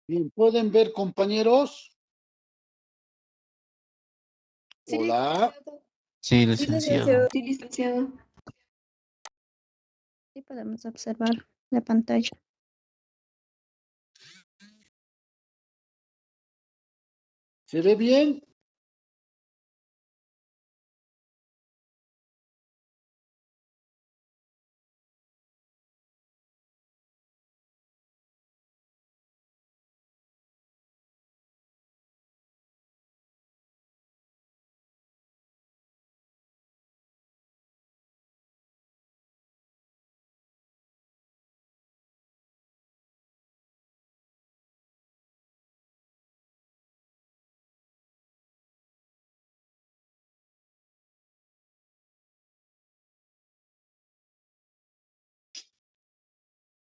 Bien, ¿pueden ver, compañeros? Sí, Hola. licenciado. Sí, Sí, licenciado. licenciado. Sí, licenciado. Sí podemos observar la pantalla. ¿Se ve bien?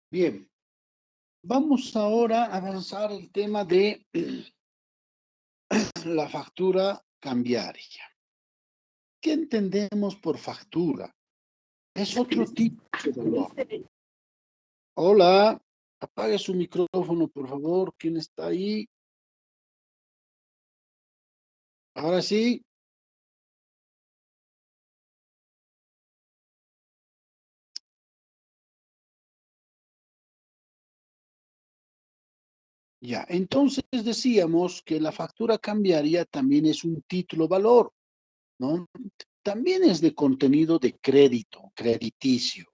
Bien. Vamos ahora a avanzar el tema de la factura cambiaria. ¿Qué entendemos por factura? Es otro tipo de valor. Hola, apague su micrófono, por favor. ¿Quién está ahí? Ahora sí. Ya, entonces decíamos que la factura cambiaria también es un título valor, ¿no? También es de contenido de crédito, crediticio.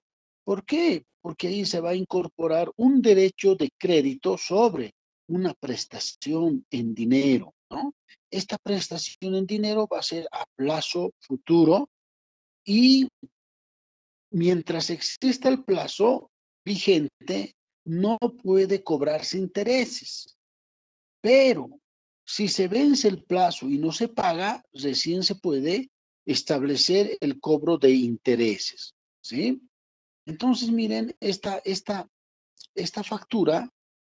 ¿Por qué? Porque ahí se va a incorporar un derecho de crédito sobre una prestación en dinero, ¿no? Esta prestación en dinero va a ser a plazo futuro y mientras exista el plazo vigente, no puede cobrarse intereses. Pero si se vence el plazo y no se paga, recién se puede establecer el cobro de intereses, ¿sí? Entonces, miren, esta factura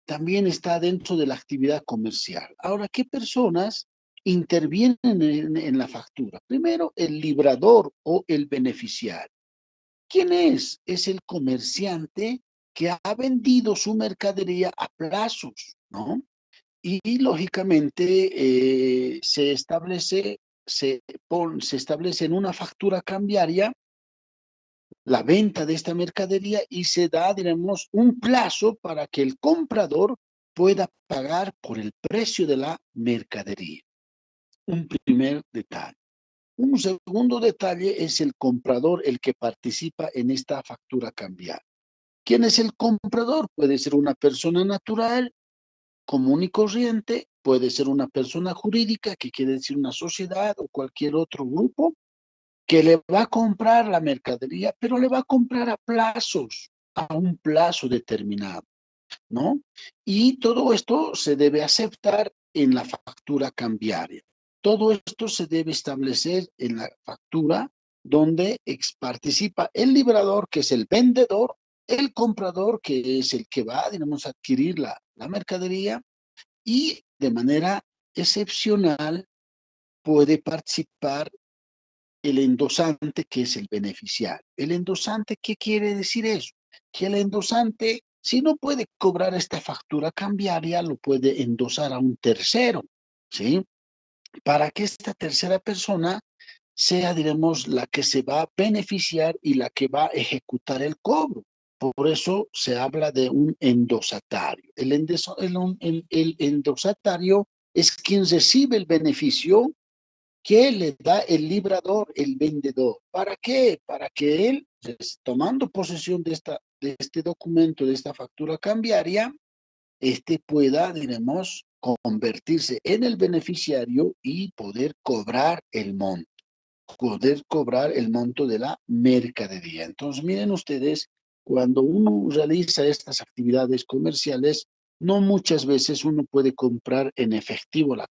también está dentro de la actividad comercial. Ahora, ¿qué personas intervienen en la factura? Primero, el librador o el beneficiario. ¿Quién es? Es el comerciante que ha vendido su mercadería a plazos, ¿no? Y lógicamente se establece en una factura cambiaria la venta de esta mercadería y se da, diremos, un plazo para que el comprador pueda pagar por el precio de la mercadería. Un primer detalle. Un segundo detalle es el comprador, el que participa en esta factura cambiaria. ¿Quién es el comprador? Puede ser una persona natural, común y corriente, puede ser una persona jurídica, que quiere decir una sociedad o cualquier otro grupo, que le va a comprar la mercadería, pero le va a comprar a plazos, a un plazo determinado, ¿no? Y todo esto se debe aceptar en la factura cambiaria. Todo esto se debe establecer en la factura donde participa el librador, que es el vendedor, el comprador, que es el que va, digamos, a adquirir la mercadería, y de manera excepcional puede participar el endosante, que es el beneficiario. El endosante, ¿qué quiere decir eso? Que el endosante, si no puede cobrar esta factura cambiaria, lo puede endosar a un tercero, ¿sí? Para que esta tercera persona sea, diremos, la que se va a beneficiar y la que va a ejecutar el cobro. Por eso se habla de un endosatario. El endosatario es quien recibe el beneficio que le da el librador, el vendedor. ¿Para qué? Para que él, tomando posesión de este documento, de esta factura cambiaria, pueda, diremos, convertirse en el beneficiario y poder cobrar el monto de la mercadería. Entonces, miren ustedes, cuando uno realiza estas actividades comerciales, no muchas veces uno puede comprar en efectivo la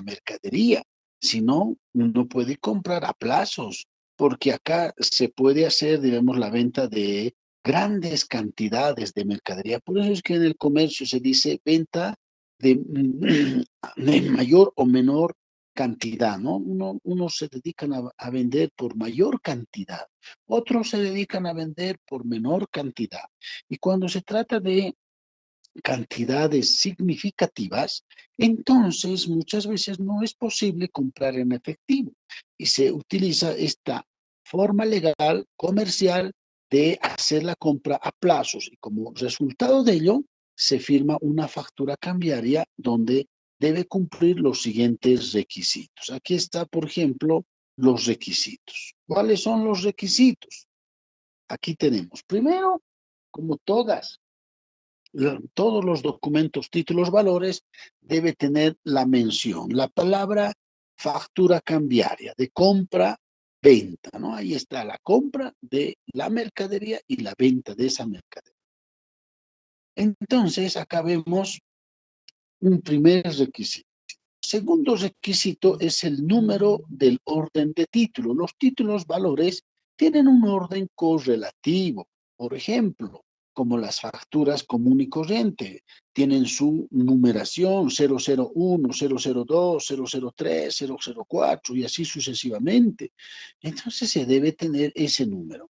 mercadería, sino uno puede comprar a plazos, porque acá se puede hacer, digamos, la venta de grandes cantidades de mercadería. Por eso es que en el comercio se dice venta de mayor o menor cantidad, ¿no? Unos se dedican a vender por mayor cantidad, otros se dedican a vender por menor cantidad. Y cuando se trata de cantidades significativas, entonces muchas veces no es posible comprar en efectivo y se utiliza esta forma legal comercial de hacer la compra a plazos y como resultado de ello se firma una factura cambiaria donde debe cumplir los siguientes requisitos. Aquí está, por ejemplo, los requisitos. ¿Cuáles son los requisitos? Aquí tenemos, primero, como todos los documentos, títulos, valores, debe tener la mención, la palabra factura cambiaria, de compra-venta, ¿no? Ahí está la compra de la mercadería y la venta de esa mercadería. Entonces, acá vemos un primer requisito. Segundo requisito es el número del orden de título. Los títulos valores tienen un orden correlativo. Por ejemplo, como las facturas común y corriente, tienen su numeración 001, 002, 003, 004 y así sucesivamente. Entonces se debe tener ese número.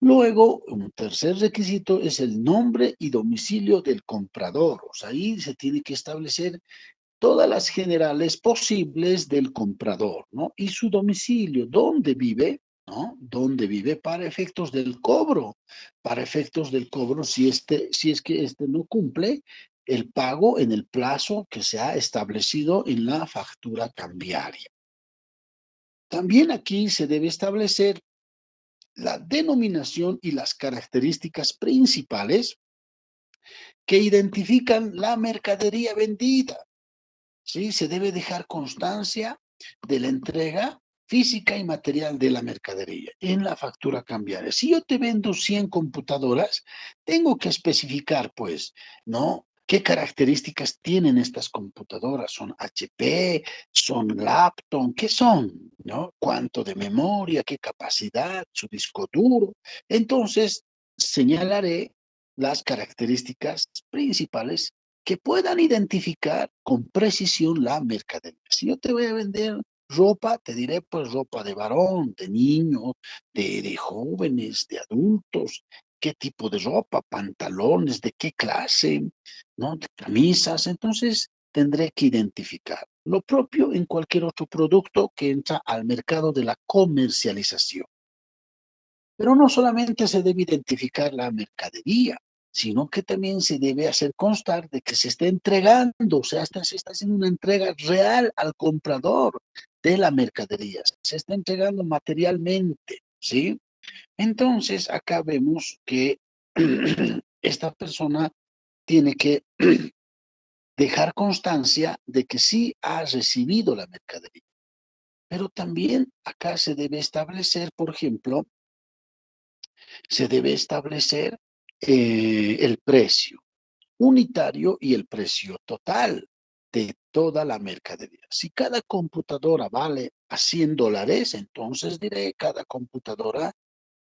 Luego, un tercer requisito es el nombre y domicilio del comprador. O sea, ahí se tiene que establecer todas las generales posibles del comprador, ¿no? Y su domicilio, dónde vive, ¿no? Dónde vive para efectos del cobro, para efectos del cobro si es que este no cumple el pago en el plazo que se ha establecido en la factura cambiaria. También aquí se debe establecer la denominación y las características principales que identifican la mercadería vendida. ¿Sí? Se debe dejar constancia de la entrega física y material de la mercadería en la factura cambiaria. Si yo te vendo 100 computadoras, tengo que especificar, pues, ¿no? ¿Qué características tienen estas computadoras? ¿Son HP? ¿Son laptop? ¿Qué son? ¿No? ¿Cuánto de memoria? ¿Qué capacidad? ¿Su disco duro? Entonces, señalaré las características principales que puedan identificar con precisión la mercadería. Si yo te voy a vender ropa, te diré pues ropa de varón, de niño, de jóvenes, de adultos, qué tipo de ropa, pantalones, de qué clase, ¿no? De camisas, entonces tendré que identificar. Lo propio en cualquier otro producto que entra al mercado de la comercialización. Pero no solamente se debe identificar la mercadería, sino que también se debe hacer constar de que se está entregando, o sea, se está haciendo una entrega real al comprador de la mercadería, se está entregando materialmente, ¿sí? Entonces, acá vemos que esta persona tiene que dejar constancia de que sí ha recibido la mercadería. Pero también acá se debe establecer, por ejemplo, se debe establecer el precio unitario y el precio total de toda la mercadería. Si cada computadora vale a $100, entonces diré cada computadora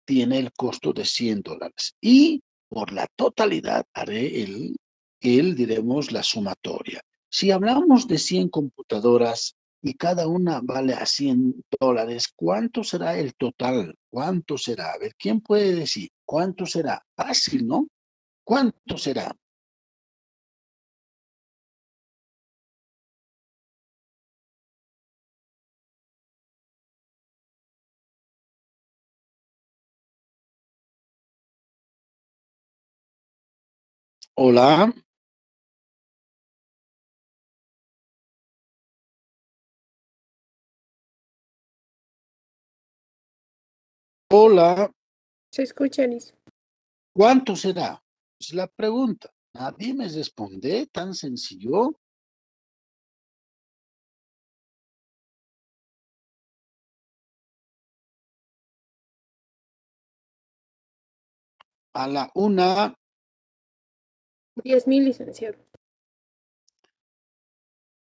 tiene el costo de $100 y por la totalidad haré diremos, la sumatoria. Si hablamos de 100 computadoras y cada una vale a $100, ¿cuánto será el total? ¿Cuánto será? A ver, ¿quién puede decir? ¿Cuánto será? Fácil, ¿no? ¿Cuánto será? Hola, hola, Se escucha, Liz. ¿cuánto será? Es la pregunta. Nadie me responde, tan sencillo. A la una, 10.000, licenciado.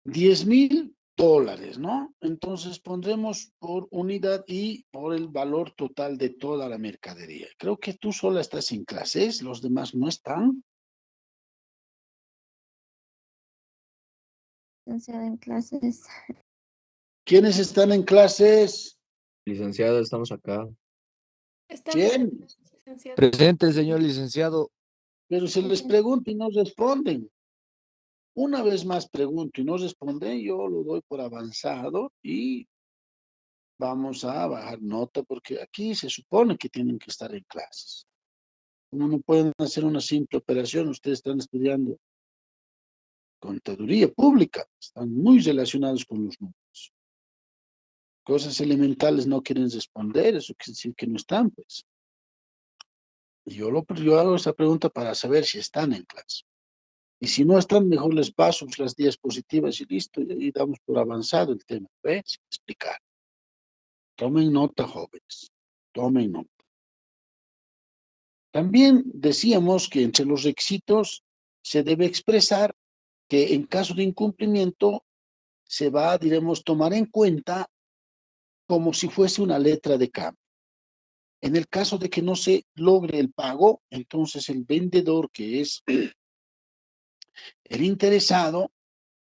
$10,000, ¿no? Entonces pondremos por unidad y por el valor total de toda la mercadería. Creo que tú sola estás en clases, los demás no están. Licenciada en clases. ¿Quiénes están en clases? Licenciado, estamos acá. Estamos ¿Quién? en licenciado. Presente el señor licenciado. Pero se les pregunta y no responden. Una vez más pregunto y no responden, yo lo doy por avanzado y vamos a bajar nota porque aquí se supone que tienen que estar en clases. Como no pueden hacer una simple operación, ustedes están estudiando contaduría pública, están muy relacionados con los números. Cosas elementales no quieren responder, eso quiere decir que no están, pues. Y yo hago esa pregunta para saber si están en clase. Y si no están, mejor les paso las diapositivas y listo, y damos por avanzado el tema. ¿Ves? Sin explicar. Tomen nota, jóvenes. Tomen nota. También decíamos que entre los requisitos se debe expresar que en caso de incumplimiento se va, diremos, tomar en cuenta como si fuese una letra de cambio. En el caso de que no se logre el pago, entonces el vendedor, que es el interesado,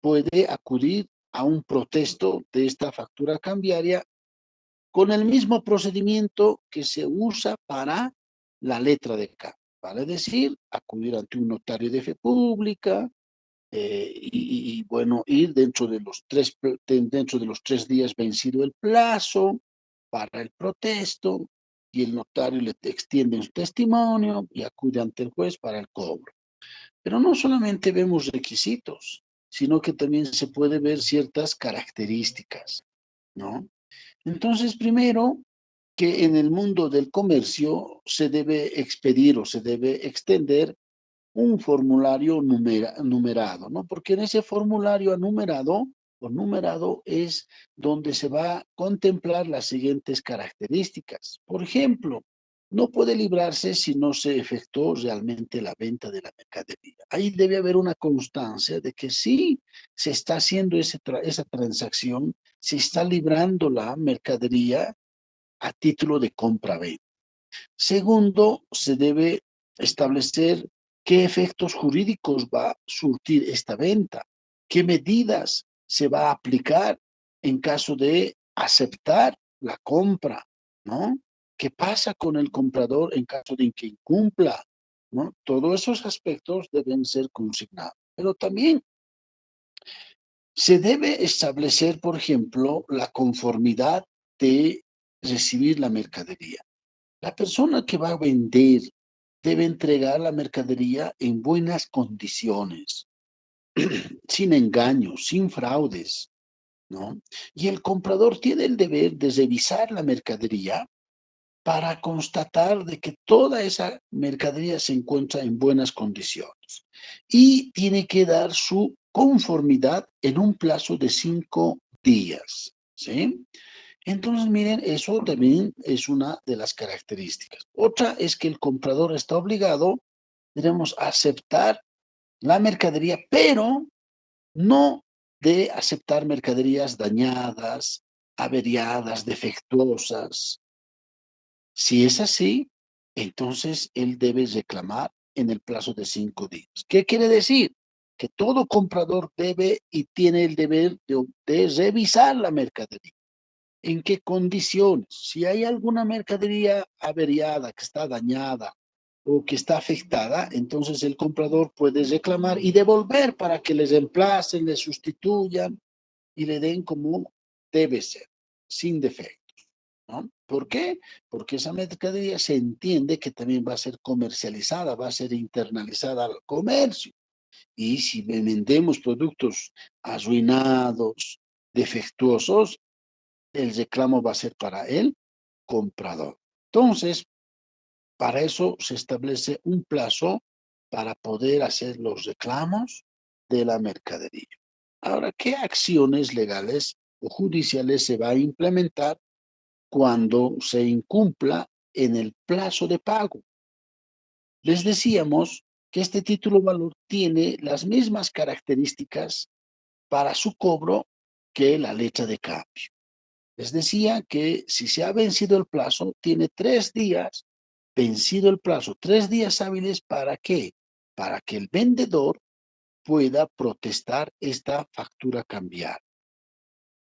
puede acudir a un protesto de esta factura cambiaria con el mismo procedimiento que se usa para la letra de cambio. Vale decir, acudir ante un notario de fe pública bueno, ir dentro de los 3 días vencido el plazo para el protesto y el notario le extiende un testimonio y acude ante el juez para el cobro. Pero no solamente vemos requisitos, sino que también se puede ver ciertas características, ¿no? Entonces, primero, que en el mundo del comercio se debe expedir o se debe extender un formulario numerado, ¿no? Porque en ese formulario numerado o numerado es donde se va a contemplar las siguientes características. Por ejemplo, no puede librarse si no se efectuó realmente la venta de la mercadería. Ahí debe haber una constancia de que sí se está haciendo esa transacción, se está librando la mercadería a título de compra-venta. Segundo, se debe establecer qué efectos jurídicos va a surtir esta venta, qué medidas se va a aplicar en caso de aceptar la compra, ¿no? ¿Qué pasa con el comprador en caso de que incumpla? ¿No? Todos esos aspectos deben ser consignados. Pero también se debe establecer, por ejemplo, la conformidad de recibir la mercadería. La persona que va a vender debe entregar la mercadería en buenas condiciones, sin engaños, sin fraudes, ¿no? Y el comprador tiene el deber de revisar la mercadería para constatar de que toda esa mercadería se encuentra en buenas condiciones. Y tiene que dar su conformidad en un plazo de 5 días, ¿sí? Entonces, miren, eso también es una de las características. Otra es que el comprador está obligado, debemos aceptar la mercadería, pero no de aceptar mercaderías dañadas, averiadas, defectuosas. Si es así, entonces él debe reclamar en el plazo de 5 días. ¿Qué quiere decir? Que todo comprador debe y tiene el deber de revisar la mercadería. ¿En qué condiciones? Si hay alguna mercadería averiada, que está dañada o que está afectada, entonces el comprador puede reclamar y devolver para que les reemplacen, les sustituyan y le den como debe ser, sin defectos, ¿no? ¿Por qué? Porque esa mercadería se entiende que también va a ser comercializada, va a ser internalizada al comercio. Y si vendemos productos arruinados, defectuosos, el reclamo va a ser para el comprador. Entonces, para eso se establece un plazo para poder hacer los reclamos de la mercadería. Ahora, ¿qué acciones legales o judiciales se va a implementar cuando se incumpla en el plazo de pago? Les decíamos que este título valor tiene las mismas características para su cobro que la letra de cambio. Les decía que si se ha vencido el plazo, tiene 3 días, vencido el plazo, 3 días hábiles, ¿para qué? Para que el vendedor pueda protestar esta factura cambiaria.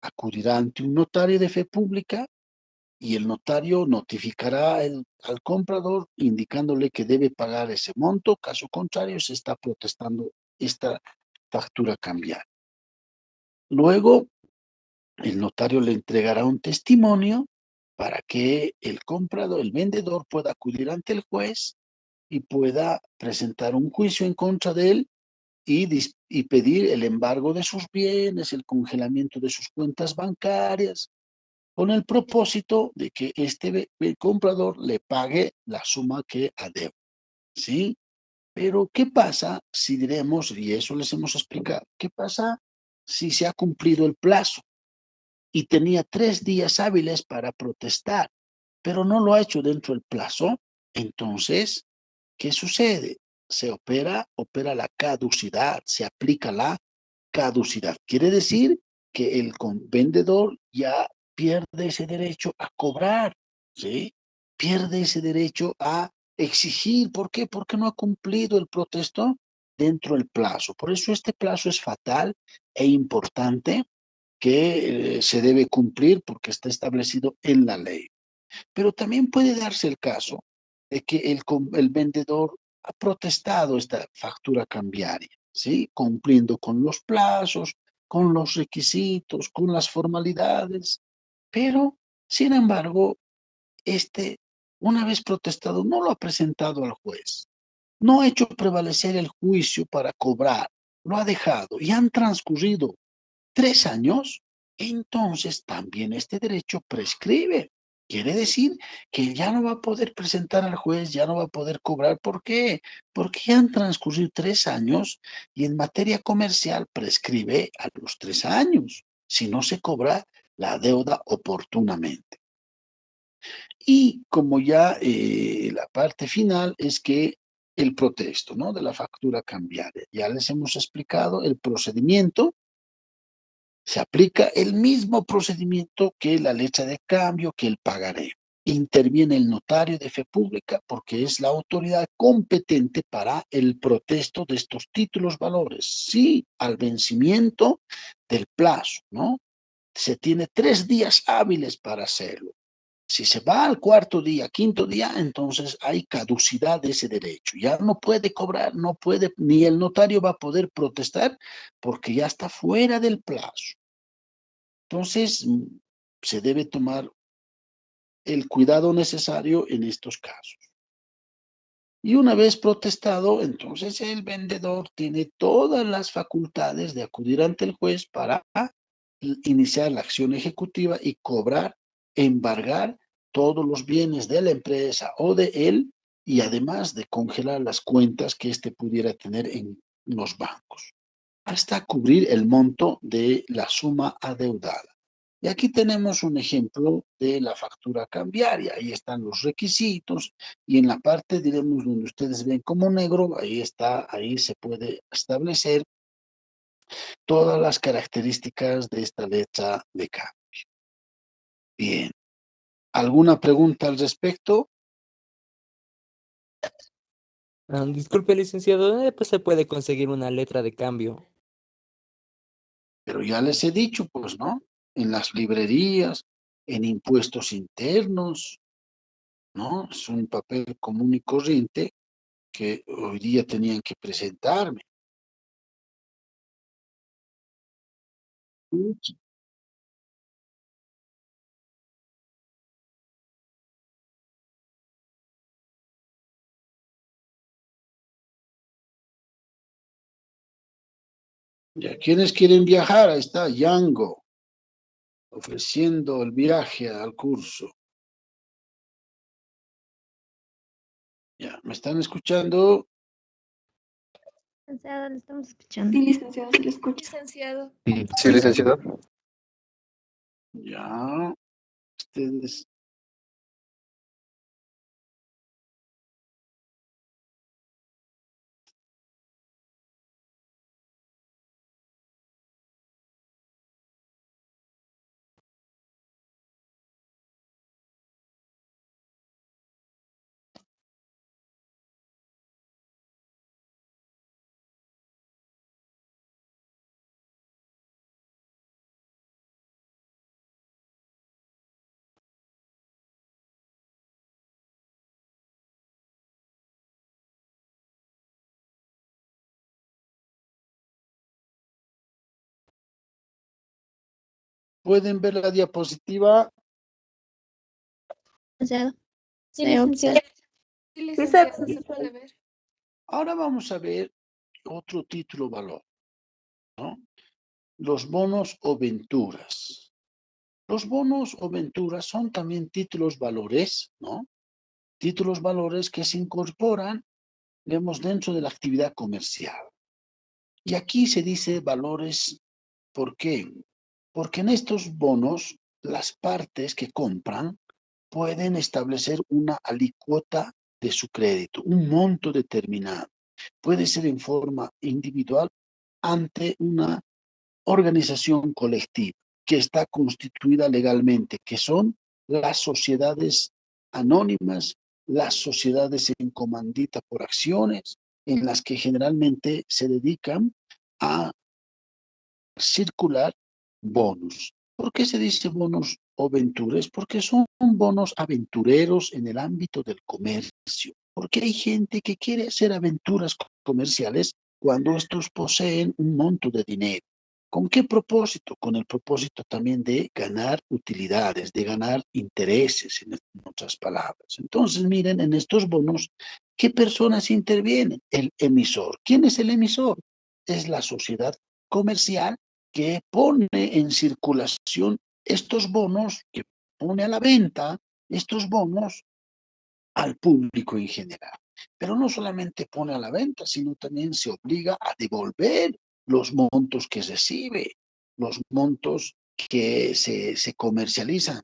Acudirá ante un notario de fe pública y el notario notificará al comprador indicándole que debe pagar ese monto. Caso contrario, se está protestando esta factura cambiaria. Luego, el notario le entregará un testimonio para que el comprador, el vendedor, pueda acudir ante el juez y pueda presentar un juicio en contra de él y pedir el embargo de sus bienes, el congelamiento de sus cuentas bancarias, con el propósito de que el comprador le pague la suma que adeuda, ¿sí? Pero, ¿qué pasa si diremos, y eso les hemos explicado, qué pasa si se ha cumplido el plazo y tenía 3 días hábiles para protestar, pero no lo ha hecho dentro del plazo? Entonces, ¿qué sucede? Se opera la caducidad, se aplica la caducidad. Quiere decir que el vendedor ya pierde ese derecho a cobrar, ¿sí? Pierde ese derecho a exigir. ¿Por qué? Porque no ha cumplido el protesto dentro del plazo. Por eso este plazo es fatal e importante, que se debe cumplir porque está establecido en la ley. Pero también puede darse el caso de que el vendedor ha protestado esta factura cambiaria, ¿sí? Cumpliendo con los plazos, con los requisitos, con las formalidades, pero, sin embargo, una vez protestado, no lo ha presentado al juez, no ha hecho prevalecer el juicio para cobrar, lo ha dejado y han transcurrido 3 años, entonces también este derecho prescribe. Quiere decir que ya no va a poder presentar al juez, ya no va a poder cobrar. ¿Por qué? Porque ya han transcurrido 3 años y en materia comercial prescribe a los 3 años, si no se cobra la deuda oportunamente. Y como ya la parte final es que el protesto, ¿no?, de la factura cambiaria. Ya les hemos explicado el procedimiento. Se aplica el mismo procedimiento que la letra de cambio, que el pagaré. Interviene el notario de fe pública porque es la autoridad competente para el protesto de estos títulos valores. Sí, al vencimiento del plazo, ¿no? Se tiene 3 días hábiles para hacerlo. Si se va al cuarto día, quinto día, entonces hay caducidad de ese derecho. Ya no puede cobrar, no puede, ni el notario va a poder protestar porque ya está fuera del plazo. Entonces, se debe tomar el cuidado necesario en estos casos. Y una vez protestado, entonces el vendedor tiene todas las facultades de acudir ante el juez para iniciar la acción ejecutiva y cobrar, embargar todos los bienes de la empresa o de él, y además de congelar las cuentas que éste pudiera tener en los bancos, hasta cubrir el monto de la suma adeudada. Y aquí tenemos un ejemplo de la factura cambiaria. Ahí están los requisitos y en la parte, diremos, donde ustedes ven como negro, ahí está, ahí se puede establecer todas las características de esta letra de cambio. Bien. ¿Alguna pregunta al respecto? Disculpe, licenciado, ¿dónde pues se puede conseguir una letra de cambio? Pero ya les he dicho, pues, ¿no? En las librerías, en impuestos internos, ¿no? Es un papel común y corriente que hoy día tenían que presentarme. Ya, ¿quiénes quieren viajar? Ahí está Yango, ofreciendo el viaje al curso. Ya, ¿me están escuchando? Licenciado, le estamos escuchando. Sí, licenciado, se le escucha. Licenciado. Sí, licenciado. Ya, ustedes. ¿Pueden ver la diapositiva? Licenciado. Sí, Se licenciado. observa. Sí, licenciado, se puede ver. Ahora vamos a ver otro título valor, ¿no? Los bonos o venturas. Los bonos o venturas son también títulos valores, ¿no? Títulos valores que se incorporan, digamos, dentro de la actividad comercial. Y aquí se dice valores, ¿por qué? Porque en estos bonos, las partes que compran pueden establecer una alícuota de su crédito, un monto determinado. Puede ser en forma individual ante una organización colectiva que está constituida legalmente, que son las sociedades anónimas, las sociedades en comandita por acciones, en las que generalmente se dedican a circular bonos. ¿Por qué se dice bonos o venturas? Porque son bonos aventureros en el ámbito del comercio. Porque hay gente que quiere hacer aventuras comerciales cuando estos poseen un monto de dinero. ¿Con qué propósito? Con el propósito también de ganar utilidades, de ganar intereses, en otras palabras. Entonces, miren, en estos bonos, ¿qué personas intervienen? El emisor. ¿Quién es el emisor? Es la sociedad comercial que pone en circulación estos bonos, que pone a la venta estos bonos al público en general. Pero no solamente pone a la venta, sino también se obliga a devolver los montos que recibe, los montos que se comercializan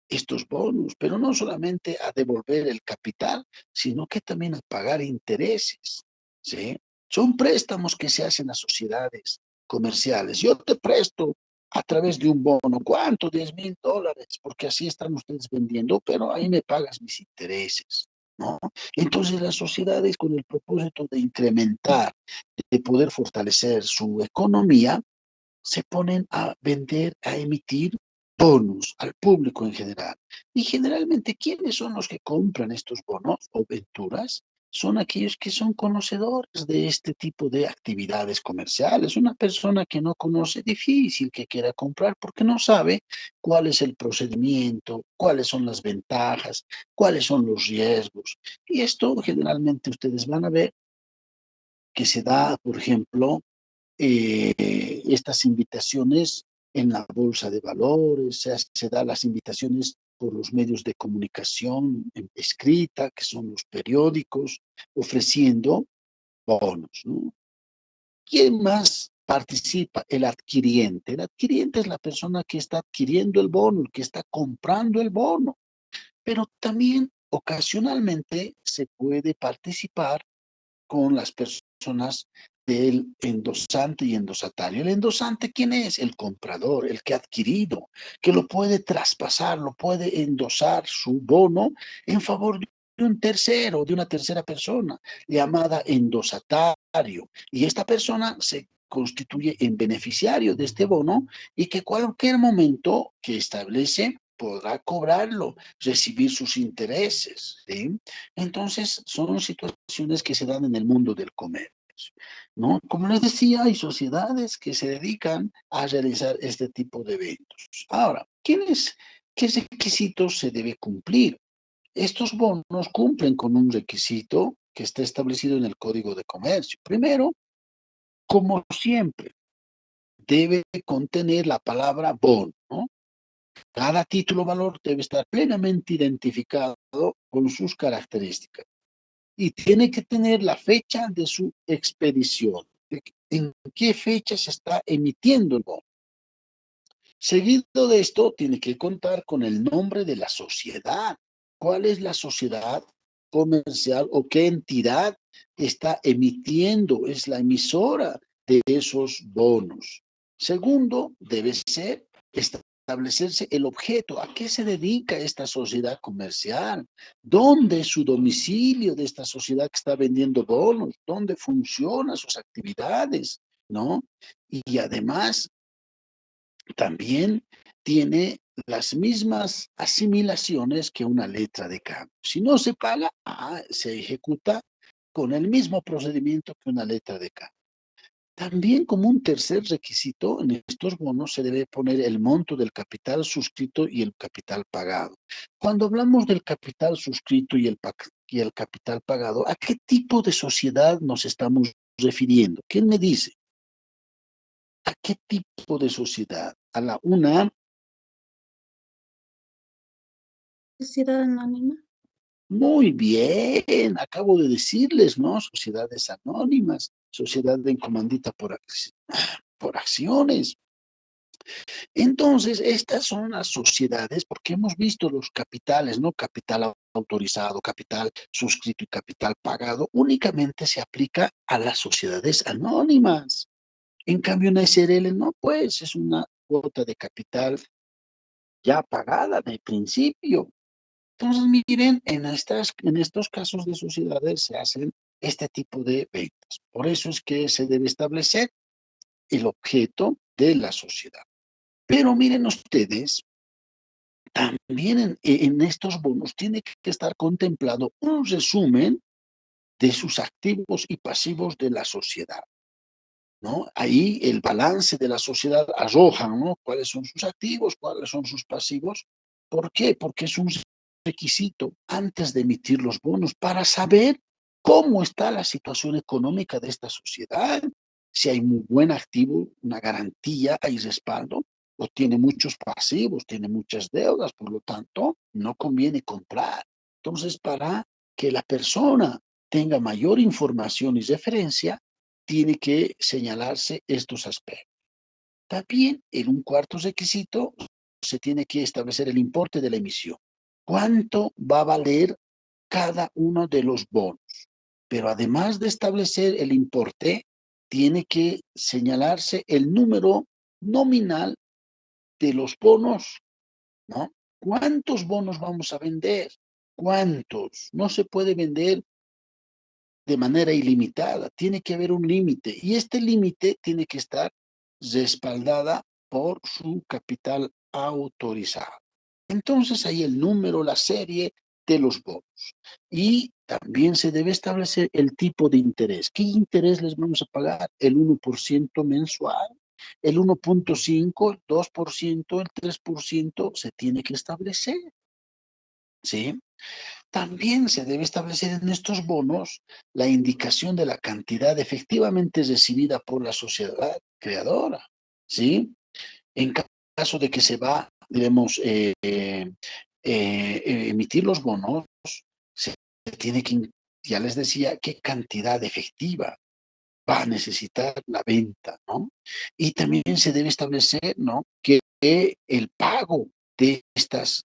estos bonos, pero no solamente a devolver el capital, sino que también a pagar intereses, ¿sí? Son préstamos que se hacen a sociedades comerciales. Yo te presto a través de un bono, ¿cuánto? $10,000, porque así están ustedes vendiendo, pero ahí me pagas mis intereses, ¿no? Entonces las sociedades, con el propósito de incrementar, de poder fortalecer su economía, se ponen a vender, a emitir bonos al público en general. Y generalmente, ¿quiénes son los que compran estos bonos o venturas? Son aquellos que son conocedores de este tipo de actividades comerciales. Una persona que no conoce, difícil que quiera comprar porque no sabe cuál es el procedimiento, cuáles son las ventajas, cuáles son los riesgos. Y esto generalmente ustedes van a ver que se da, por ejemplo, estas invitaciones en la bolsa de valores, se dan las invitaciones por los medios de comunicación escrita, que son los periódicos, ofreciendo bonos, ¿no? ¿Quién más participa? El adquiriente. El adquiriente es la persona que está adquiriendo el bono, el que está comprando el bono, pero también ocasionalmente se puede participar con las personas del endosante y endosatario. ¿El endosante quién es? El comprador, el que ha adquirido, que lo puede traspasar, lo puede endosar su bono en favor de un tercero, de una tercera persona, llamada endosatario. Y esta persona se constituye en beneficiario de este bono y que cualquier momento que establece podrá cobrarlo, recibir sus intereses, ¿sí? Entonces, son situaciones que se dan en el mundo del comercio, ¿no? Como les decía, hay sociedades que se dedican a realizar este tipo de eventos. Ahora, qué requisitos se debe cumplir? Estos bonos cumplen con un requisito que está establecido en el Código de Comercio. Primero, como siempre, debe contener la palabra bono, ¿no? Cada título valor debe estar plenamente identificado con sus características y tiene que tener la fecha de su expedición. ¿En qué fecha se está emitiendo el bono? Seguido de esto, tiene que contar con el nombre de la sociedad. ¿Cuál es la sociedad comercial o qué entidad está emitiendo? Es la emisora de esos bonos. Segundo, debe ser establecerse el objeto. ¿A qué se dedica esta sociedad comercial? ¿Dónde es su domicilio de esta sociedad que está vendiendo bonos? ¿Dónde funcionan sus actividades? ¿No? Y además, también tiene las mismas asimilaciones que una letra de cambio. Si no se paga, se ejecuta con el mismo procedimiento que una letra de cambio. También como un tercer requisito en estos bonos se debe poner el monto del capital suscrito y el capital pagado. Cuando hablamos del capital suscrito y el capital pagado, ¿a qué tipo de sociedad nos estamos refiriendo? ¿Quién me dice? ¿A qué tipo de sociedad? A la una. Sociedad anónima. Muy bien, acabo de decirles, ¿no? Sociedades anónimas, sociedad en comandita por acciones. Entonces, estas son las sociedades, porque hemos visto los capitales, ¿no? Capital autorizado, capital suscrito y capital pagado, únicamente se aplica a las sociedades anónimas. En cambio, una SRL no, pues es una cuota de capital ya pagada de principio. Entonces, miren, en estos casos de sociedades se hacen este tipo de ventas. Por eso es que se debe establecer el objeto de la sociedad. Pero miren ustedes, también en estos bonos tiene que estar contemplado un resumen de sus activos y pasivos de la sociedad, ¿no? Ahí el balance de la sociedad arroja, ¿no? Cuáles son sus activos, cuáles son sus pasivos. ¿Por qué? Porque es un requisito antes de emitir los bonos para saber cómo está la situación económica de esta sociedad, si hay muy buen activo, una garantía, hay respaldo, o tiene muchos pasivos, tiene muchas deudas, por lo tanto, no conviene comprar. Entonces, para que la persona tenga mayor información y referencia, tiene que señalarse estos aspectos. También, en un cuarto requisito, se tiene que establecer el importe de la emisión. ¿Cuánto va a valer cada uno de los bonos? Pero además de establecer el importe, tiene que señalarse el número nominal de los bonos, ¿no? ¿Cuántos bonos vamos a vender? ¿Cuántos? No se puede vender de manera ilimitada, tiene que haber un límite y este límite tiene que estar respaldada por su capital autorizado. Entonces ahí el número, la serie de los bonos. Y también se debe establecer el tipo de interés. ¿Qué interés les vamos a pagar? ¿El 1% mensual? ¿El 1.5%? ¿El 2%? ¿El 3%? Se tiene que establecer, ¿sí? También se debe establecer en estos bonos la indicación de la cantidad efectivamente recibida por la sociedad creadora, ¿sí? En caso de que se va, debemos emitir los bonos, se tiene que, ya les decía, qué cantidad efectiva va a necesitar la venta, ¿no? Y también se debe establecer, ¿no? Que el pago de estas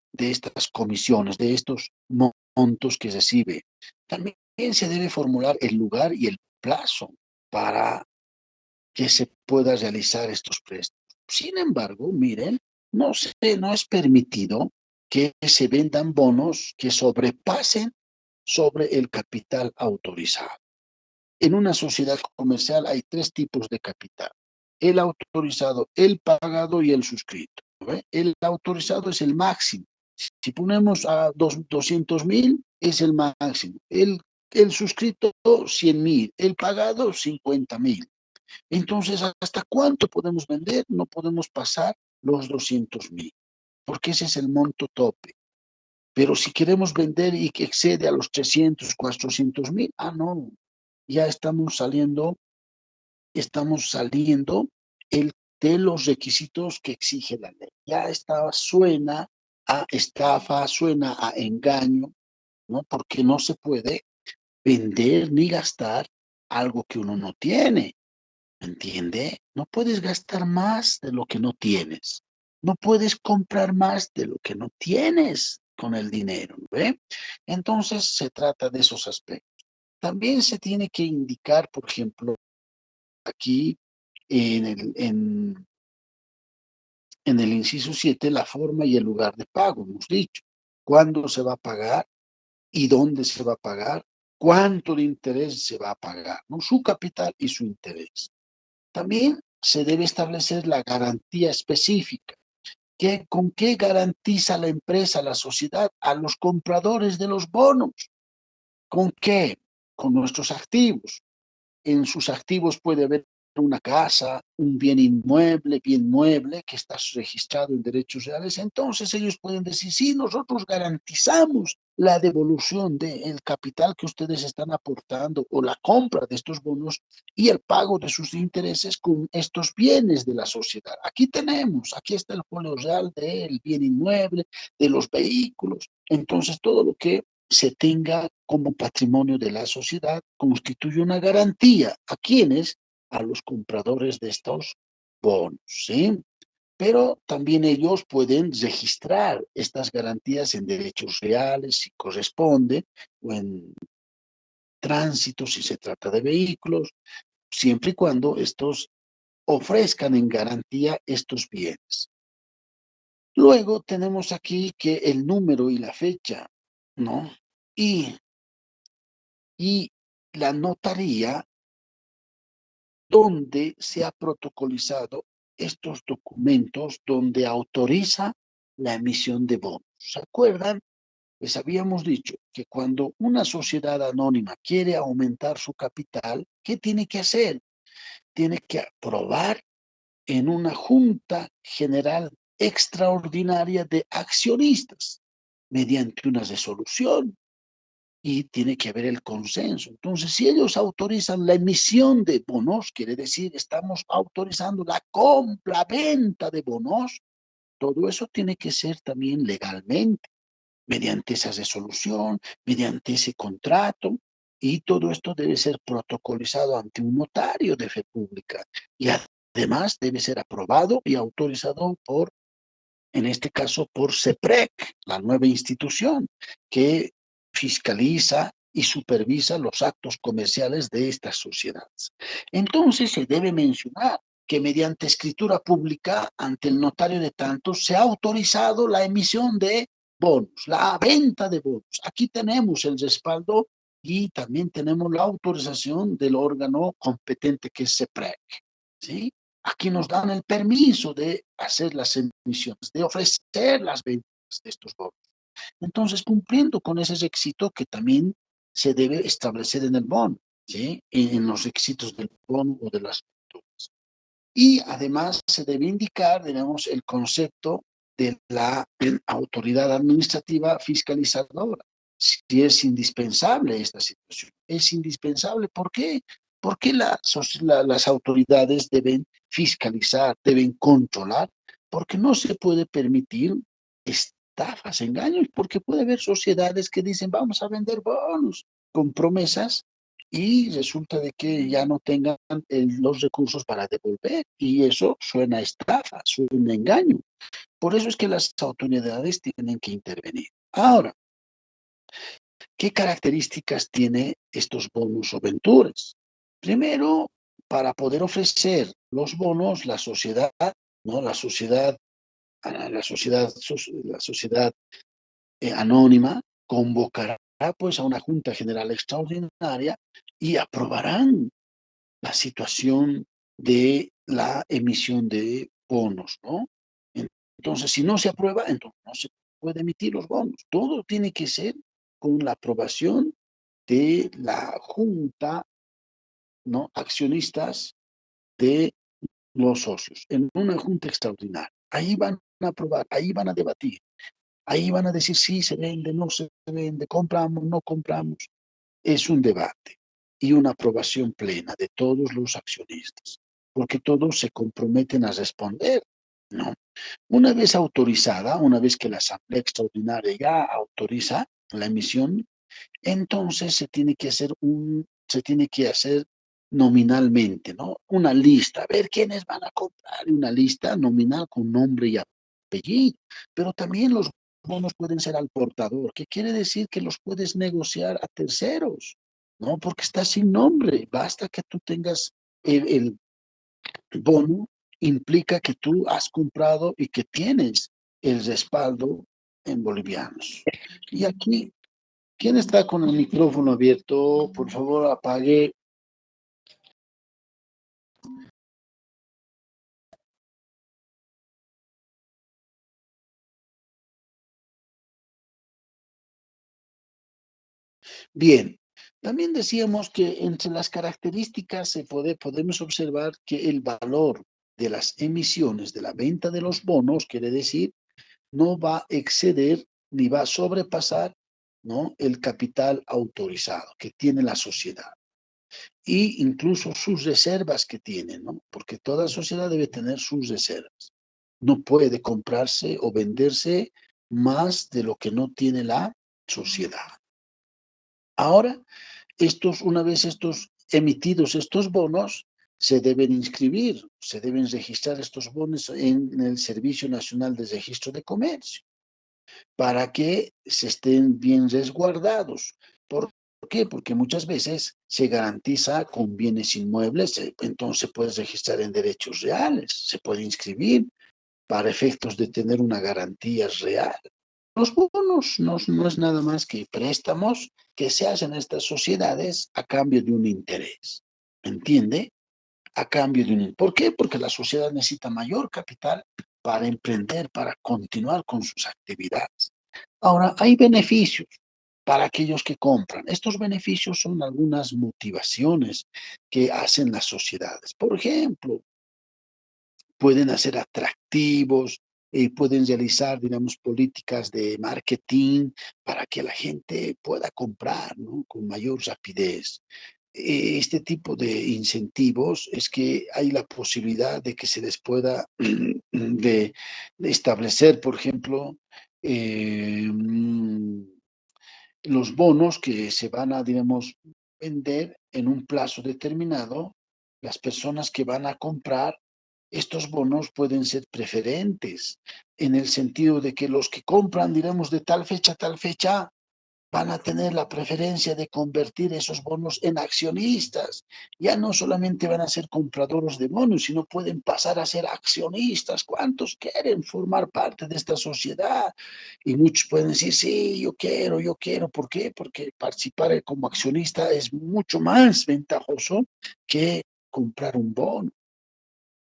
comisiones, de estos montos que recibe, también se debe formular el lugar y el plazo para que se pueda realizar estos préstamos. Sin embargo, miren, no es permitido que se vendan bonos que sobrepasen sobre el capital autorizado. En una sociedad comercial hay tres tipos de capital: el autorizado, el pagado y el suscrito. ¿Ve? El autorizado es el máximo. Si ponemos a 200.000, es el máximo. El suscrito, 100.000. El pagado, 50.000. Entonces, ¿hasta cuánto podemos vender? No podemos pasar los 200.000, porque ese es el monto tope. Pero si queremos vender y que excede a los 300, 400.000, no, ya estamos saliendo de los requisitos que exige la ley. Ya suena a estafa, suena a engaño, ¿no? Porque no se puede vender ni gastar algo que uno no tiene, ¿entiende? No puedes gastar más de lo que no tienes. No puedes comprar más de lo que no tienes con el dinero, ¿ve? Entonces se trata de esos aspectos. También se tiene que indicar, por ejemplo, aquí en el inciso 7, la forma y el lugar de pago, hemos dicho. ¿Cuándo se va a pagar y dónde se va a pagar? ¿Cuánto de interés se va a pagar? ¿No? Su capital y su interés. También se debe establecer la garantía específica. ¿Con qué garantiza la empresa, la sociedad, a los compradores de los bonos? ¿Con qué? Con nuestros activos. En sus activos puede haber una casa, un bien mueble que está registrado en derechos reales, entonces ellos pueden decir, sí, nosotros garantizamos la devolución del capital que ustedes están aportando o la compra de estos bonos y el pago de sus intereses con estos bienes de la sociedad. Aquí está el folio real del bien inmueble, de los vehículos, entonces todo lo que se tenga como patrimonio de la sociedad constituye una garantía. ¿A quiénes? A los compradores de estos bonos, ¿sí? Pero también ellos pueden registrar estas garantías en derechos reales si corresponde, o en tránsito si se trata de vehículos, siempre y cuando estos ofrezcan en garantía estos bienes. Luego tenemos aquí que el número y la fecha, ¿no? Y la notaría donde se ha protocolizado estos documentos donde autoriza la emisión de bonos. ¿Se acuerdan? Les habíamos dicho que cuando una sociedad anónima quiere aumentar su capital, ¿qué tiene que hacer? Tiene que aprobar en una junta general extraordinaria de accionistas mediante una resolución y tiene que haber el consenso. Entonces, si ellos autorizan la emisión de bonos, quiere decir, estamos autorizando la compra, venta de bonos, todo eso tiene que ser también legalmente, mediante esa resolución, mediante ese contrato, y todo esto debe ser protocolizado ante un notario de fe pública. Y además debe ser aprobado y autorizado por, en este caso, por CEPREC, la nueva institución que fiscaliza y supervisa los actos comerciales de estas sociedades. Entonces se debe mencionar que mediante escritura pública ante el notario de tantos se ha autorizado la emisión de bonos, la venta de bonos. Aquí tenemos el respaldo y también tenemos la autorización del órgano competente que es CEPREC, ¿sí? Aquí nos dan el permiso de hacer las emisiones, de ofrecer las ventas de estos bonos. Entonces, cumpliendo con ese requisito que también se debe establecer en el bono, ¿sí? En los requisitos del bono o de las facturas. Y además se debe indicar, digamos, el concepto de la autoridad administrativa fiscalizadora. Si es indispensable esta situación. Es indispensable, ¿por qué? Porque las autoridades deben fiscalizar, deben controlar, porque no se puede permitir estafas, engaños, porque puede haber sociedades que dicen, vamos a vender bonos con promesas y resulta de que ya no tengan los recursos para devolver y eso suena a estafa, suena a engaño. Por eso es que las autoridades tienen que intervenir. Ahora, ¿qué características tiene estos bonos o venturas? Primero, para poder ofrecer los bonos, la sociedad, ¿no? La sociedad anónima convocará pues a una junta general extraordinaria y aprobarán la situación de la emisión de bonos, ¿no? Entonces, si no se aprueba, entonces no se puede emitir los bonos. Todo tiene que ser con la aprobación de la junta, ¿no? Accionistas de los socios, en una junta extraordinaria. Ahí van a aprobar, ahí van a debatir, ahí van a decir si se vende, no se vende, compramos, no compramos. Es un debate y una aprobación plena de todos los accionistas, porque todos se comprometen a responder, ¿no? Una vez autorizada, una vez que la Asamblea Extraordinaria ya autoriza la emisión, entonces se tiene que hacer nominalmente, ¿no? Una lista, a ver quiénes van a comprar, una lista nominal con nombre y apellido, pero también los bonos pueden ser al portador, que quiere decir que los puedes negociar a terceros, ¿no? Porque está sin nombre, basta que tú tengas el bono, implica que tú has comprado y que tienes el respaldo en bolivianos. Y aquí, ¿quién está con el micrófono abierto? Por favor, apague. Bien, También decíamos que entre las características podemos observar que el valor de las emisiones de la venta de los bonos, quiere decir, no va a exceder ni va a sobrepasar, ¿no?, el capital autorizado que tiene la sociedad y incluso sus reservas que tiene, ¿no? Porque toda sociedad debe tener sus reservas. No puede comprarse o venderse más de lo que no tiene la sociedad. Ahora, una vez estos emitidos estos bonos, se deben inscribir, se deben registrar estos bonos en el Servicio Nacional de Registro de Comercio para que se estén bien resguardados. ¿Por qué? Porque muchas veces se garantiza con bienes inmuebles, entonces se puede registrar en derechos reales, se puede inscribir para efectos de tener una garantía real. Los bonos no es nada más que préstamos que se hacen a estas sociedades a cambio de un interés. ¿Entiende? A cambio de un... ¿Por qué? Porque la sociedad necesita mayor capital para emprender, para continuar con sus actividades. Ahora, hay beneficios para aquellos que compran. Estos beneficios son algunas motivaciones que hacen las sociedades. Por ejemplo, pueden hacer atractivos, pueden realizar, digamos, políticas de marketing para que la gente pueda comprar, ¿no?, con mayor rapidez. Este tipo de incentivos es que hay la posibilidad de que se les pueda de establecer, por ejemplo, los bonos que se van a, digamos, vender en un plazo determinado. Las personas que van a comprar estos bonos pueden ser preferentes en el sentido de que los que compran, digamos, de tal fecha a tal fecha, van a tener la preferencia de convertir esos bonos en accionistas. Ya no solamente van a ser compradores de bonos, sino pueden pasar a ser accionistas. ¿Cuántos quieren formar parte de esta sociedad? Y muchos pueden decir, sí, yo quiero, yo quiero. ¿Por qué? Porque participar como accionista es mucho más ventajoso que comprar un bono.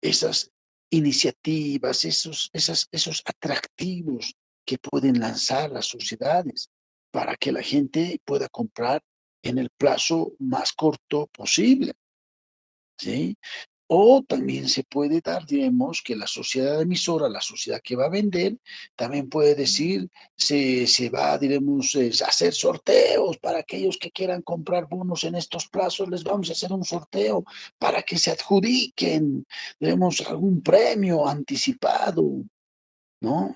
Esas iniciativas, esos atractivos que pueden lanzar las sociedades para que la gente pueda comprar en el plazo más corto posible, ¿sí? O también se puede dar, digamos, que la sociedad emisora, la sociedad que va a vender, también puede decir, se va, digamos, a hacer sorteos para aquellos que quieran comprar bonos en estos plazos, les vamos a hacer un sorteo para que se adjudiquen, digamos, algún premio anticipado, ¿no?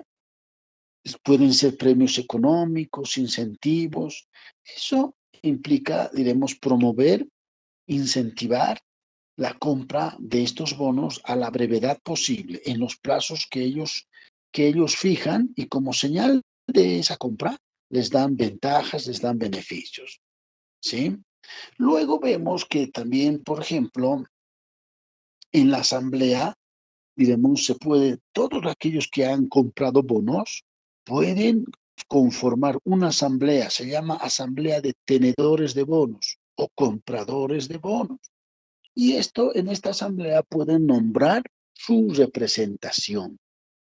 Pueden ser premios económicos, incentivos. Eso implica, diremos, promover, incentivar la compra de estos bonos a la brevedad posible, en los plazos que ellos fijan, y como señal de esa compra, les dan ventajas, les dan beneficios, ¿sí? Luego vemos que también, por ejemplo, en la asamblea, diremos, todos aquellos que han comprado bonos pueden conformar una asamblea, se llama asamblea de tenedores de bonos o compradores de bonos. Y en esta asamblea pueden nombrar su representación,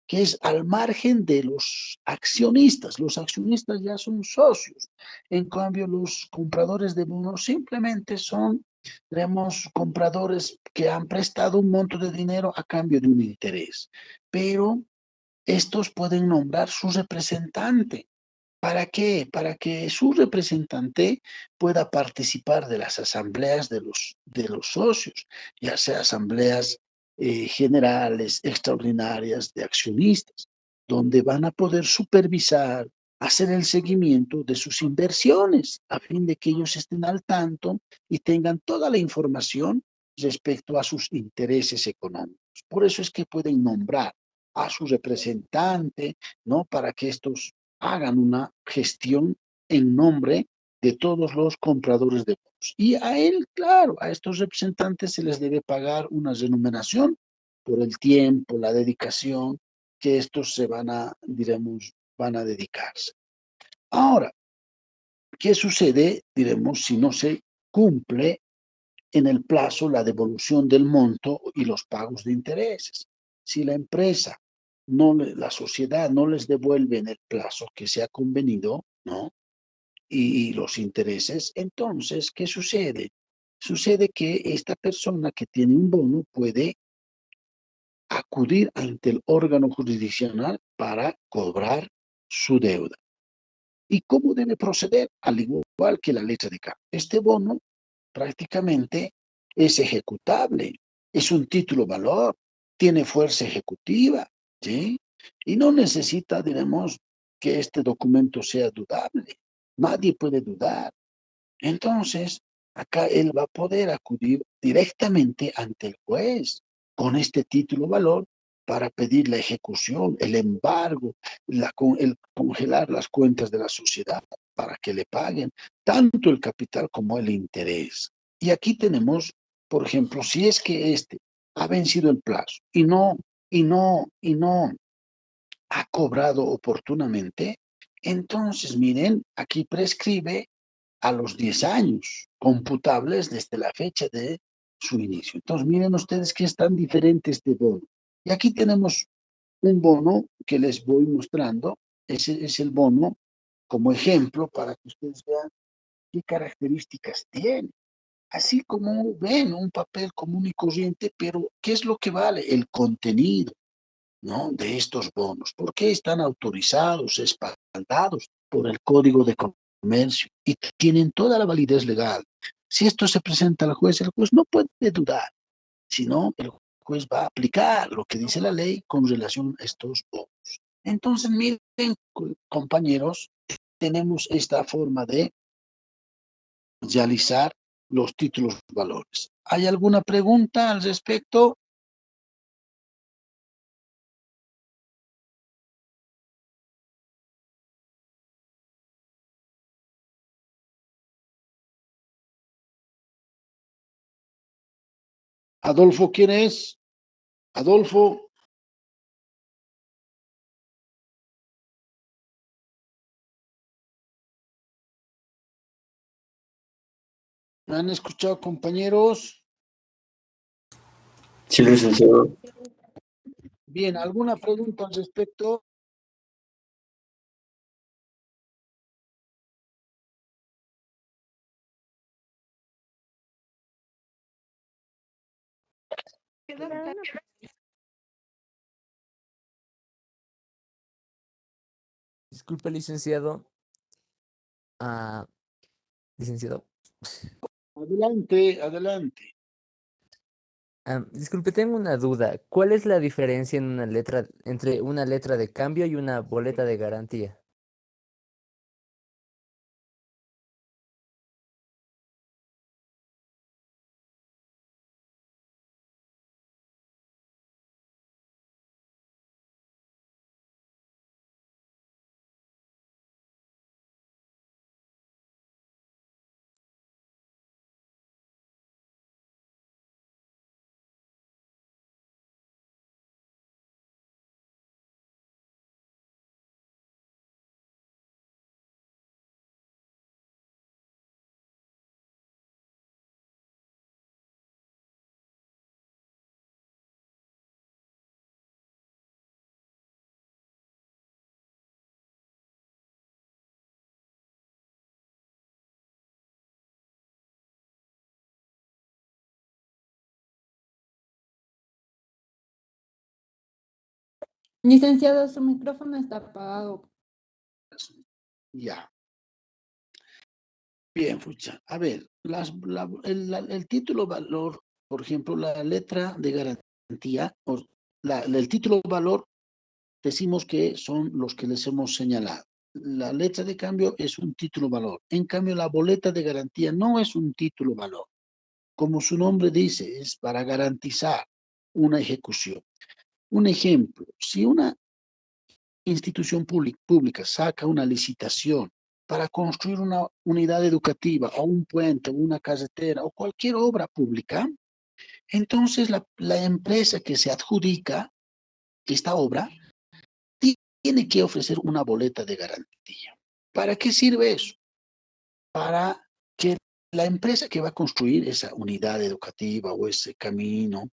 que es al margen de los accionistas. Los accionistas ya son socios. En cambio, los compradores de bonos simplemente son, digamos, compradores que han prestado un monto de dinero a cambio de un interés. Pero estos pueden nombrar su representante. ¿Para qué? Para que su representante pueda participar de las asambleas de los socios, ya sea asambleas generales, extraordinarias de accionistas, donde van a poder supervisar, hacer el seguimiento de sus inversiones, a fin de que ellos estén al tanto y tengan toda la información respecto a sus intereses económicos. Por eso es que pueden nombrar a su representante, ¿no?, para que estos hagan una gestión en nombre de todos los compradores de bonos. Y a él, claro, a estos representantes se les debe pagar una remuneración por el tiempo, la dedicación que estos diremos, van a dedicarse. Ahora, ¿qué sucede, diremos, si no se cumple en el plazo la devolución del monto y los pagos de intereses? Si la empresa, la sociedad no les devuelve en el plazo que se ha convenido, ¿no?, y los intereses. Entonces, ¿qué sucede? Sucede que esta persona que tiene un bono puede acudir ante el órgano jurisdiccional para cobrar su deuda. ¿Y cómo debe proceder? Al igual que la letra de cambio. Este bono prácticamente es ejecutable, es un título valor, tiene fuerza ejecutiva, ¿sí? Y no necesita, diremos, que este documento sea dudable. Nadie puede dudar. Entonces, acá él va a poder acudir directamente ante el juez con este título valor para pedir la ejecución, el embargo, el congelar las cuentas de la sociedad para que le paguen tanto el capital como el interés. Y aquí tenemos, por ejemplo, si es que este ha vencido el plazo y no ha cobrado oportunamente, entonces miren, aquí prescribe a los 10 años, computables desde la fecha de su inicio. Entonces, miren ustedes que es tan diferente este bono. Y aquí tenemos un bono que les voy mostrando. Ese es el bono como ejemplo para que ustedes vean qué características tiene. Así como ven un papel común y corriente, pero ¿qué es lo que vale? El contenido, ¿no? De estos bonos. ¿Por qué están autorizados, respaldados por el Código de Comercio y tienen toda la validez legal? Si esto se presenta al juez, el juez no puede dudar, sino el juez va a aplicar lo que dice la ley con relación a estos bonos. Entonces, miren, compañeros, tenemos esta forma de realizar los títulos valores. ¿Hay alguna pregunta al respecto? Adolfo, ¿quién es? Adolfo. ¿Me han escuchado, compañeros? Sí, licenciado. Bien, ¿alguna pregunta al respecto? Queda claro. Disculpe, licenciado. Licenciado. Adelante, adelante. Disculpe, tengo una duda. ¿Cuál es la diferencia en una letra, entre una letra de cambio y una boleta de garantía? Licenciado, su micrófono está apagado. Ya. Bien, Fucha. A ver, el título valor, por ejemplo, la letra de garantía, el título valor, decimos que son los que les hemos señalado. La letra de cambio es un título valor. En cambio, la boleta de garantía no es un título valor. Como su nombre dice, es para garantizar una ejecución. Un ejemplo, si una institución pública saca una licitación para construir una unidad educativa o un puente o una carretera o cualquier obra pública, entonces la empresa que se adjudica esta obra tiene que ofrecer una boleta de garantía. ¿Para qué sirve eso? Para que la empresa que va a construir esa unidad educativa o ese camino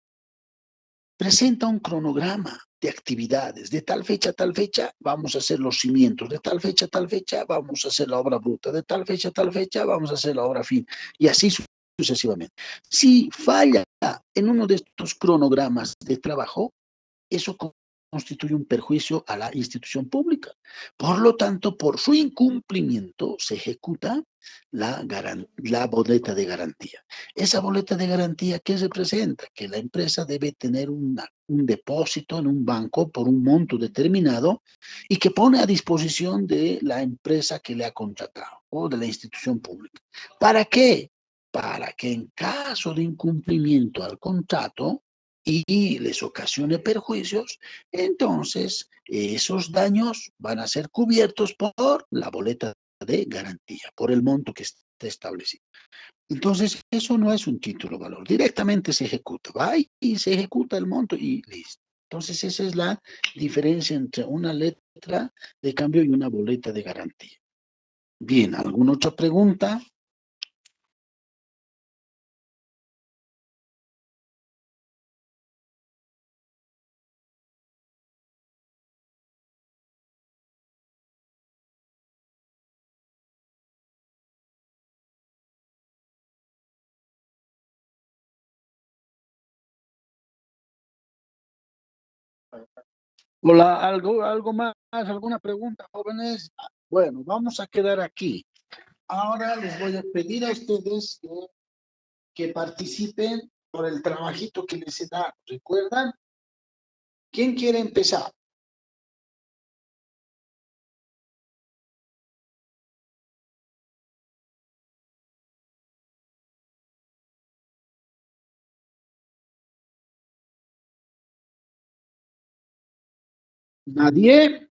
presenta un cronograma de actividades. De tal fecha a tal fecha vamos a hacer los cimientos. De tal fecha a tal fecha vamos a hacer la obra bruta. De tal fecha a tal fecha vamos a hacer la obra fin. Y así sucesivamente. Si falla en uno de estos cronogramas de trabajo, eso constituye un perjuicio a la institución pública. Por lo tanto, por su incumplimiento se ejecuta la boleta de garantía. Esa boleta de garantía, ¿qué representa? Que la empresa debe tener un depósito en un banco por un monto determinado y que pone a disposición de la empresa que le ha contratado o de la institución pública. ¿Para qué? Para que en caso de incumplimiento al contrato y les ocasione perjuicios, entonces esos daños van a ser cubiertos por la boleta de garantía, por el monto que esté establecido. Entonces, eso no es un título de valor, directamente se ejecuta, va y se ejecuta el monto y listo. Entonces, esa es la diferencia entre una letra de cambio y una boleta de garantía. Bien, ¿alguna otra pregunta? Hola, algo más, alguna pregunta, jóvenes. Bueno, vamos a quedar aquí. Ahora les voy a pedir a ustedes que participen por el trabajito que les he dado. ¿Recuerdan? ¿Quién quiere empezar? ¿Nadie?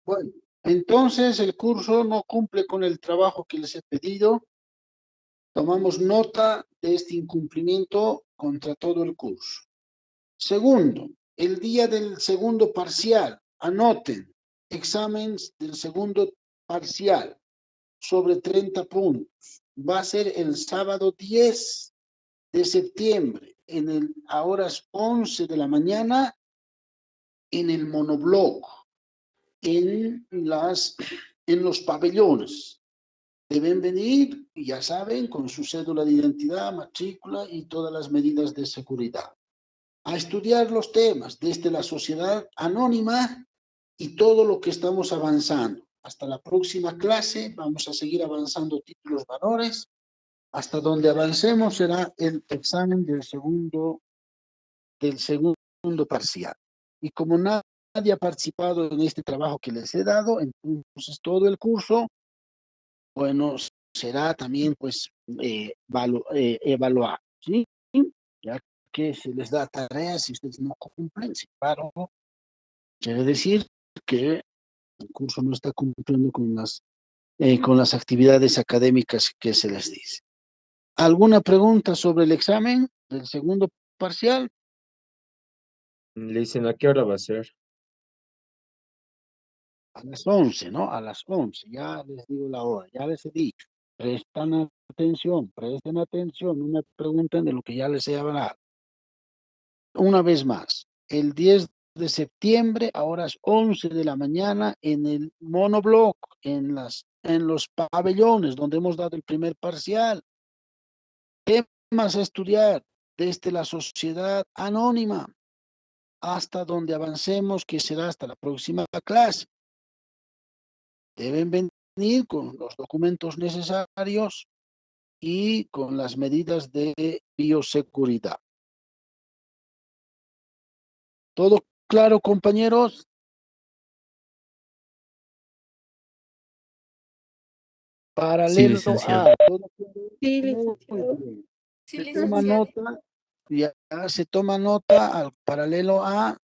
Bueno, entonces el curso no cumple con el trabajo que les he pedido. Tomamos nota de este incumplimiento contra todo el curso. Segundo, el día del segundo parcial, anoten, exámenes del segundo parcial sobre 30 puntos. Va a ser el sábado 10 de septiembre, a horas 11 de la mañana, en el monobloc, en los pabellones. Deben venir, ya saben, con su cédula de identidad, matrícula y todas las medidas de seguridad. A estudiar los temas desde la sociedad anónima y todo lo que estamos avanzando. Hasta la próxima clase vamos a seguir avanzando títulos, valores. Hasta donde avancemos será el examen del segundo parcial. Y como nadie ha participado en este trabajo que les he dado, entonces todo el curso, bueno, será también pues evaluado, ¿sí? Ya que se les da tareas si ustedes no cumplen, sin embargo, quiere decir que el curso no está cumpliendo con las actividades académicas que se les dice. ¿Alguna pregunta sobre el examen del segundo parcial? Le dicen, ¿a qué hora va a ser? A las 11, ¿no? A las 11, ya les digo la hora, ya les he dicho. Presten atención, no me pregunten de lo que ya les he hablado. Una vez más, el 10 de septiembre a horas 11 de la mañana en el monobloc, en los pabellones donde hemos dado el primer parcial. Temas a estudiar desde la sociedad anónima hasta donde avancemos, que será hasta la próxima clase. Deben venir con los documentos necesarios y con las medidas de bioseguridad. ¿Todo claro, compañeros? Sí, Paralelo licenciado. A. ¿Todo claro? Sí, Muy licenciado. bien. Sí, Se toma licenciado. nota, ya se toma nota al paralelo A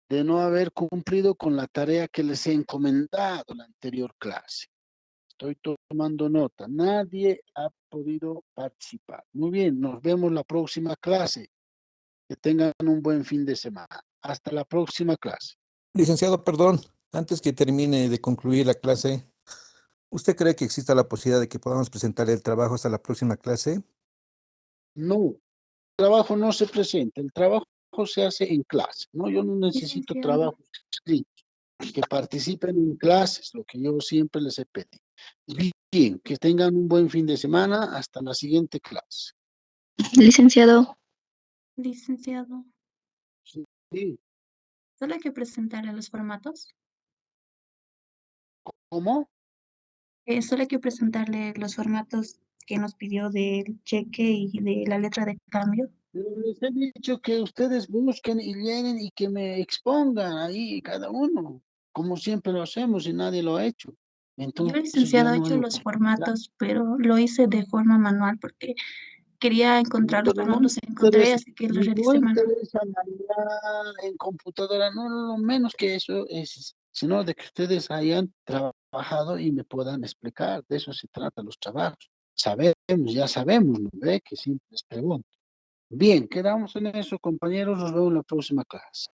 de no haber cumplido con la tarea que les he encomendado en la anterior clase. Estoy tomando nota. Nadie ha podido participar. Muy bien, nos vemos la próxima clase. Que tengan un buen fin de semana. Hasta la próxima clase. Licenciado, perdón, antes que termine de concluir la clase, ¿Usted cree que exista la posibilidad de que podamos presentar el trabajo hasta la próxima clase? No, el trabajo no se presenta, el trabajo se hace en clase, ¿no? Yo no necesito Licenciado. trabajos escritos, que participen en clases, lo que yo siempre les he pedido. Bien, que tengan un buen fin de semana, hasta la siguiente clase. Licenciado, Licenciado, Sí, ¿solo hay que presentarle los formatos? ¿cómo? Solo hay que presentarle los formatos que nos pidió del cheque y de la letra de cambio. Pero les he dicho que ustedes busquen y llenen y que me expongan ahí cada uno, como siempre lo hacemos y nadie lo ha hecho. Yo, Entonces licenciado, yo he no hecho lo los formatos, pero lo hice de forma manual porque quería encontrar los pero no formatos, me encontré, interesa, así que los no realicé manual. interesa manejar en computadora, no, lo menos que eso es, sino de que ustedes hayan trabajado y me puedan explicar, de eso se trata los trabajos. Sabemos, ya sabemos, ¿no ve? Que siempre les pregunto. Bien, quedamos en eso, compañeros, nos vemos en la próxima clase.